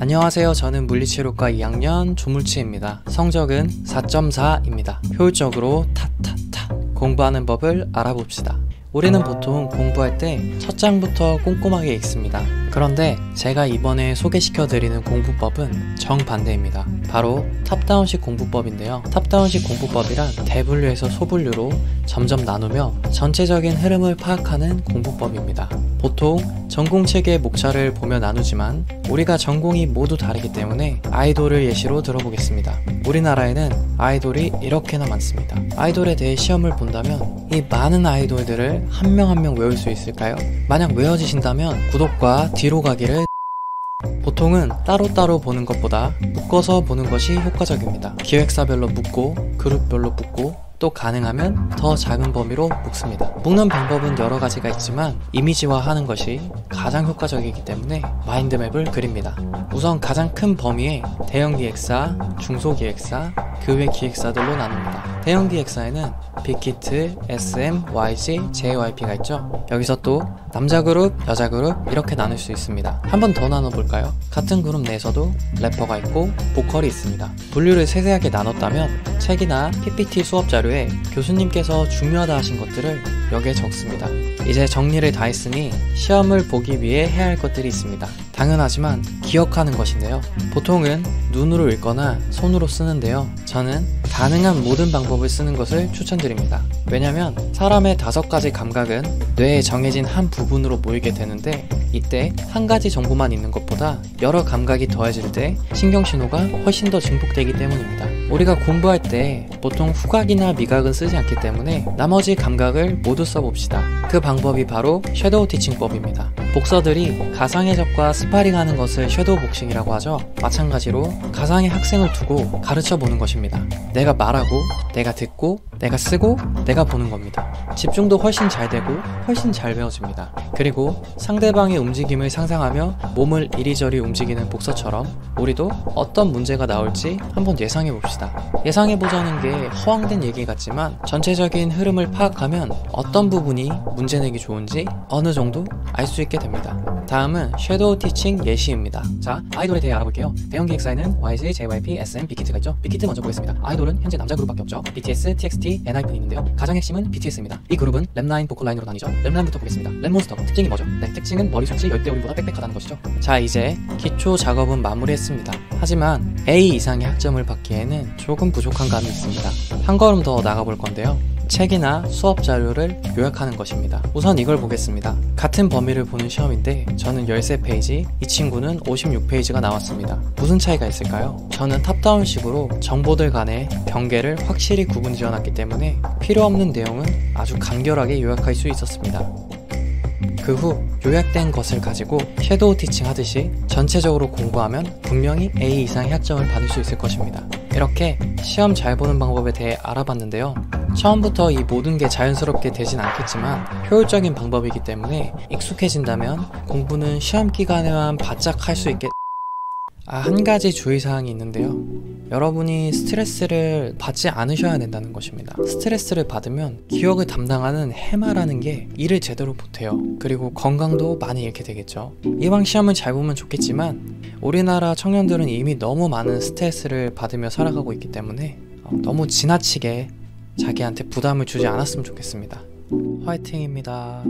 안녕하세요. 저는 물리치료과 2학년 조물치입니다. 성적은 4.4입니다. 효율적으로 타타타 공부하는 법을 알아봅시다. 우리는 보통 공부할 때 첫 장부터 꼼꼼하게 읽습니다. 그런데 제가 이번에 소개시켜드리는 공부법은 정반대입니다. 바로 탑다운식 공부법인데요. 탑다운식 공부법이란 대분류에서 소분류로 점점 나누며 전체적인 흐름을 파악하는 공부법입니다. 보통 전공체계의 목차를 보며 나누지만 우리가 전공이 모두 다르기 때문에 아이돌을 예시로 들어보겠습니다. 우리나라에는 아이돌이 이렇게나 많습니다. 아이돌에 대해 시험을 본다면 이 많은 아이돌들을 한 명 한 명 외울 수 있을까요? 만약 외워지신다면 구독과 뒤로 가기를. 보통은 따로따로 보는 것보다 묶어서 보는 것이 효과적입니다. 기획사별로 묶고 그룹별로 묶고 또 가능하면 더 작은 범위로 묶습니다. 묶는 방법은 여러 가지가 있지만 이미지화하는 것이 가장 효과적이기 때문에 마인드맵을 그립니다. 우선 가장 큰 범위에 대형 기획사, 중소 기획사, 그 외 기획사들로 나눕니다. 대형 기획사에는 빅히트, SM, YG, JYP가 있죠. 여기서 또 남자 그룹, 여자 그룹 이렇게 나눌 수 있습니다. 한 번 더 나눠볼까요? 같은 그룹 내에서도 래퍼가 있고 보컬이 있습니다. 분류를 세세하게 나눴다면 책이나 PPT 수업 자료에 교수님께서 중요하다 하신 것들을 여기에 적습니다. 이제 정리를 다 했으니 시험을 보기 위해 해야 할 것들이 있습니다. 당연하지만 기억하는 것인데요. 보통은 눈으로 읽거나 손으로 쓰는데요. 저는 가능한 모든 방법을 쓰는 것을 추천드립니다. 왜냐면 사람의 5가지 감각은 뇌에 정해진 한 부분으로 모이게 되는데 이때 한 가지 정보만 있는 것보다 여러 감각이 더해질 때 신경신호가 훨씬 더 증폭되기 때문입니다. 우리가 공부할 때 보통 후각이나 미각은 쓰지 않기 때문에 나머지 감각을 모두 써봅시다. 그 방법이 바로 섀도우 티칭법입니다. 복서들이 가상의 적과 스파링하는 것을 섀도우 복싱이라고 하죠. 마찬가지로 가상의 학생을 두고 가르쳐 보는 것입니다. 내가 말하고, 내가 듣고, 내가 쓰고, 내가 보는 겁니다. 집중도 훨씬 잘 되고 훨씬 잘 배워집니다. 그리고 상대방의 움직임을 상상하며 몸을 이리저리 움직이는 복서처럼 우리도 어떤 문제가 나올지 한번 예상해 봅시다. 예상해보자는 게 허황된 얘기 같지만 전체적인 흐름을 파악하면 어떤 부분이 문제 내기 좋은지 어느 정도 알 수 있게 됩니다. 다음은 섀도우 티칭 예시입니다. 자, 아이돌에 대해 알아볼게요. 대형 기획사에는 YG, JYP, SM, 빅히트가 있죠. 빅히트 먼저 보겠습니다. 아이돌은 현재 남자 그룹밖에 없죠. BTS, TXT, ENHYPEN이 있는데요. 가장 핵심은 BTS입니다. 이 그룹은 랩라인, 보컬라인으로 나뉘죠. 랩라인부터 보겠습니다. 랩몬스터, 특징이 뭐죠? 네, 특징은 머리숱이 열대우림보다 빽빽하다는 것이죠. 자, 이제 기초 작업은 마무리했습니다. 하지만 A 이상의 학점을 받기에는 조금 부족한 감이 있습니다. 한 걸음 더 나가볼 건데요. 책이나 수업 자료를 요약하는 것입니다. 우선 이걸 보겠습니다. 같은 범위를 보는 시험인데 저는 13페이지, 이 친구는 56페이지가 나왔습니다. 무슨 차이가 있을까요? 저는 탑다운식으로 정보들 간의 경계를 확실히 구분 지어놨기 때문에 필요 없는 내용은 아주 간결하게 요약할 수 있었습니다. 그 후 요약된 것을 가지고 섀도우 티칭 하듯이 전체적으로 공부하면 분명히 A 이상의 학점을 받을 수 있을 것입니다. 이렇게 시험 잘 보는 방법에 대해 알아봤는데요. 처음부터 이 모든 게 자연스럽게 되진 않겠지만 효율적인 방법이기 때문에 익숙해진다면 공부는 시험 기간에만 바짝 할 수 있게. 한 가지 주의사항이 있는데요. 여러분이 스트레스를 받지 않으셔야 된다는 것입니다. 스트레스를 받으면 기억을 담당하는 해마라는 게 일을 제대로 못해요. 그리고 건강도 많이 잃게 되겠죠. 이왕 시험을 잘 보면 좋겠지만 우리나라 청년들은 이미 너무 많은 스트레스를 받으며 살아가고 있기 때문에 너무 지나치게 자기한테 부담을 주지 않았으면 좋겠습니다. 화이팅입니다.